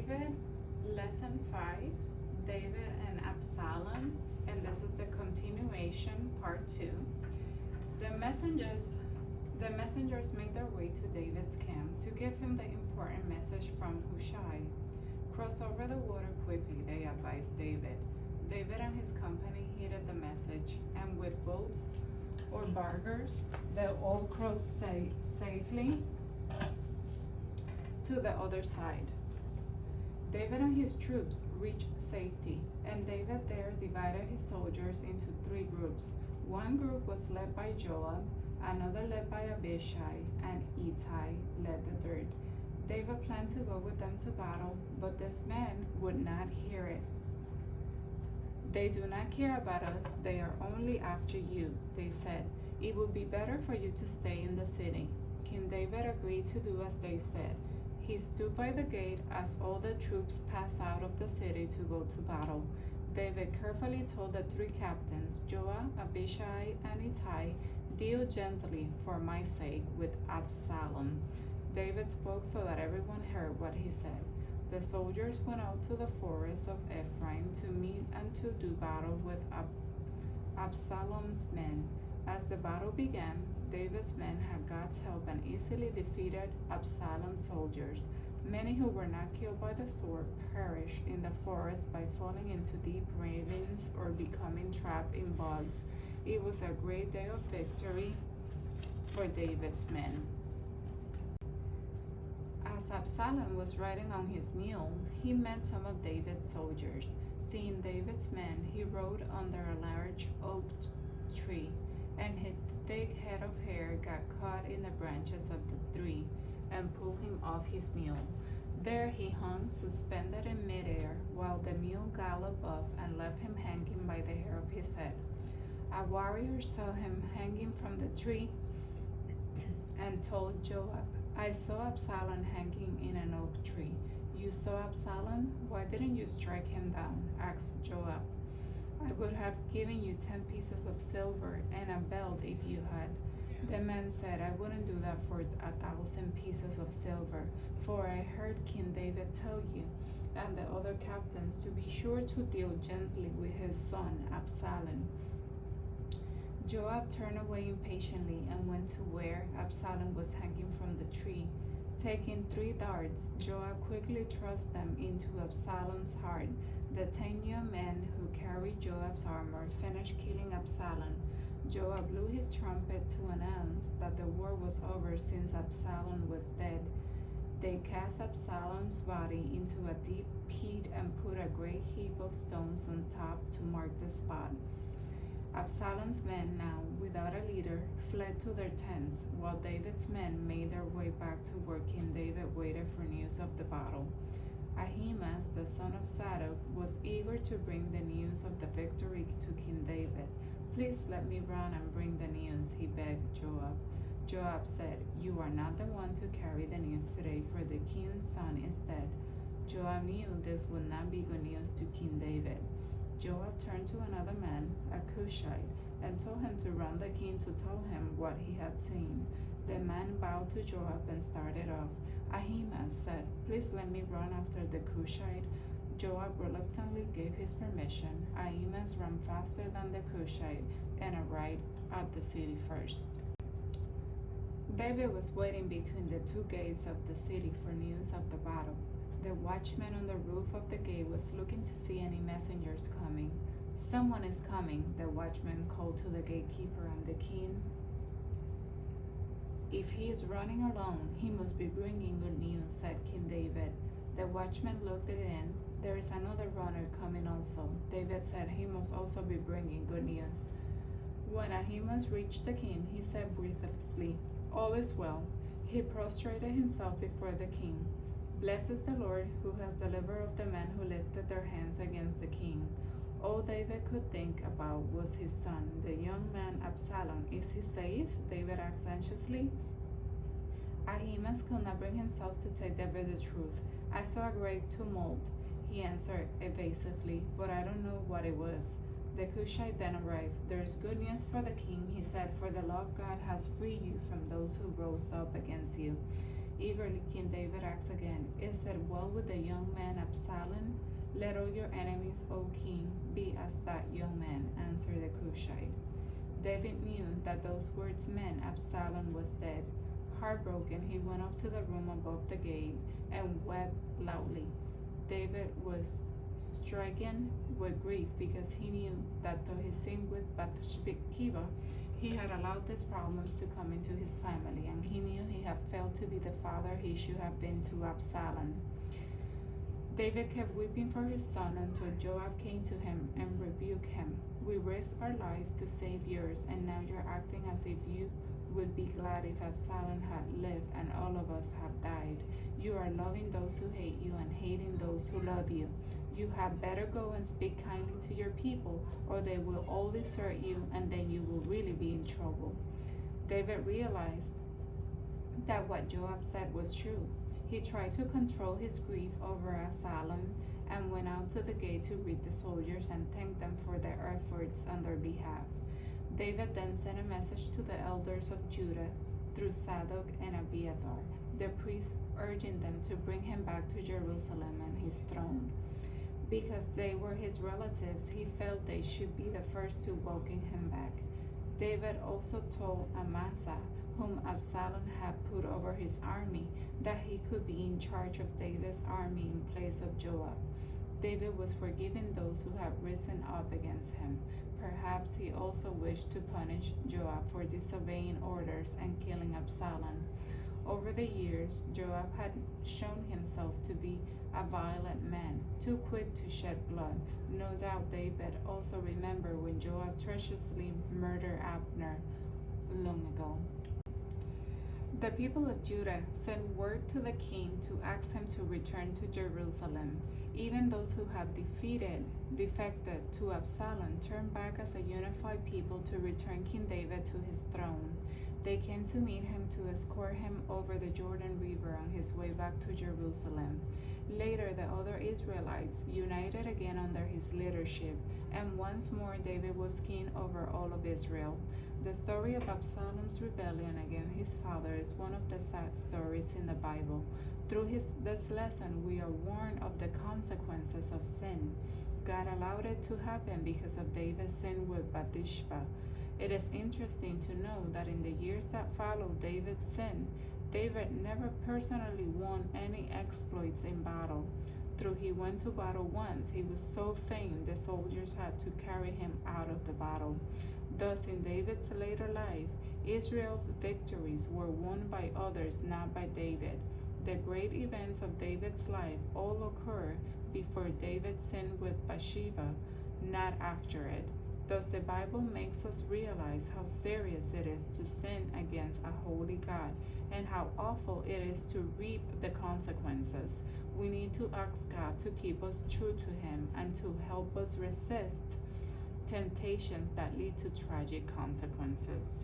David, Lesson 5, David and Absalom, and this is the continuation, part 2. The messengers made their way to David's camp to give him the important message from Hushai. Cross over the water quickly, they advised David. David and his company heeded the message, and with boats or bargers, they all crossed safely to the other side. David and his troops reached safety, and David there divided his soldiers into 3 groups. One group was led by Joab, another led by Abishai, and Ittai led the third. David planned to go with them to battle, but these men would not hear it. They do not care about us, they are only after you, they said. It would be better for you to stay in the city. King David agreed to do as they said. He stood by the gate as all the troops passed out of the city to go to battle. David carefully told the 3 captains, Joab, Abishai, and Ittai, deal gently for my sake with Absalom. David spoke so that everyone heard what he said. The soldiers went out to the forest of Ephraim to meet and to do battle with Absalom's men. As the battle began, David's men had God's help and easily defeated Absalom's soldiers. Many who were not killed by the sword perished in the forest by falling into deep ravines or becoming trapped in bogs. It was a great day of victory for David's men. As Absalom was riding on his mule, he met some of David's soldiers. Seeing David's men, he rode under a large oak tree, and his thick head of hair got caught in the branches of the tree and pulled him off his mule. There he hung suspended in midair while the mule galloped off and left him hanging by the hair of his head. A warrior saw him hanging from the tree and told Joab, I saw Absalom hanging in an oak tree. You saw Absalom? Why didn't you strike him down? Asked Joab. I would have given you 10 pieces of silver and a belt if you had. The man said, I wouldn't do that for 1,000 pieces of silver, for I heard King David tell you and the other captains to be sure to deal gently with his son Absalom. Joab turned away impatiently and went to where Absalom was hanging from the tree. Taking 3 darts, Joab quickly thrust them into Absalom's heart. The 10 young men who carried Joab's armor finished killing Absalom. Joab blew his trumpet to announce that the war was over since Absalom was dead. They cast Absalom's body into a deep pit and put a great heap of stones on top to mark the spot. Absalom's men, now without a leader, fled to their tents, while David's men made their way back to where King David waited for news of the battle. Ahimaaz, the son of Zadok, was eager to bring the news of the victory to King David. Please let me run and bring the news, he begged Joab. Joab said, You are not the one to carry the news today, for the king's son is dead. Joab knew this would not be good news to King David. Joab turned to another man, a Cushite, and told him to run the king to tell him what he had seen. The man bowed to Joab and started off. Ahimaaz said, Please let me run after the Cushite. Joab reluctantly gave his permission. Ahimaaz ran faster than the Cushite and arrived at the city first. David was waiting between the 2 gates of the city for news of the battle. The watchman on the roof of the gate was looking to see any messengers coming. Someone is coming, the watchman called to the gatekeeper, and the king. If he is running alone, he must be bringing good news, said King David. The watchman looked again. There is another runner coming also. David said he must also be bringing good news. When Ahimaaz reached the king, he said breathlessly, All is well. He prostrated himself before the king. Blessed is the Lord, who has delivered of the men who lifted their hands against the king. All David could think about was his son, the young man Absalom. Is he safe? David asked anxiously. Ahimaaz could not bring himself to tell David the truth. I saw a great tumult, he answered evasively, but I don't know what it was. The Cushite then arrived. There is good news for the king, he said, for the Lord God has freed you from those who rose up against you. Eagerly, King David asked again, Is said, "Well, with the young man Absalom, let all your enemies, O king, be as that young man," answered the Cushite. David knew that those words meant Absalom was dead. Heartbroken, he went up to the room above the gate and wept loudly. David was stricken with grief because he knew that though he sinned with Bathsheba, he had allowed these problems to come into his family, and he knew he had failed to be the father he should have been to Absalom. David kept weeping for his son until Joab came to him and rebuked him. "We risked our lives to save yours, and now you're acting as if you would be glad if Absalom had lived and all of us have died. You are loving those who hate you and hating those who love you. You had better go and speak kindly to your people, or they will all desert you, and then you will really be in trouble." David realized that what Joab said was true. He tried to control his grief over Absalom and went out to the gate to greet the soldiers and thank them for their efforts on their behalf. David then sent a message to the elders of Judah through Zadok and Abiathar, the priests, urging them to bring him back to Jerusalem and his throne. Because they were his relatives, he felt they should be the first to welcome him back. David also told Amasa, whom Absalom had put over his army, that he could be in charge of David's army in place of Joab. David was forgiving those who had risen up against him. Perhaps he also wished to punish Joab for disobeying orders and killing Absalom. Over the years, Joab had shown himself to be a violent man, too quick to shed blood. No doubt David also remembered when Joab treacherously murdered Abner long ago. The people of Judah sent word to the king to ask him to return to Jerusalem. Even those who had defected to Absalom turned back as a unified people to return King David to his throne. They came to meet him to escort him over the Jordan River on his way back to Jerusalem. Later, the other Israelites united again under his leadership, and once more David was king over all of Israel. The story of Absalom's rebellion against his father is one of the sad stories in the Bible. Through this lesson, we are warned of the consequences of sin. God allowed it to happen because of David's sin with Bathsheba. It is interesting to know that in the years that followed David's sin, David never personally won any exploits in battle. Though he went to battle once, he was so faint the soldiers had to carry him out of the battle. Thus, in David's later life, Israel's victories were won by others, not by David. The great events of David's life all occur before David sinned with Bathsheba, not after it. Thus, the Bible makes us realize how serious it is to sin against a holy God and how awful it is to reap the consequences. We need to ask God to keep us true to Him and to help us resist temptations that lead to tragic consequences.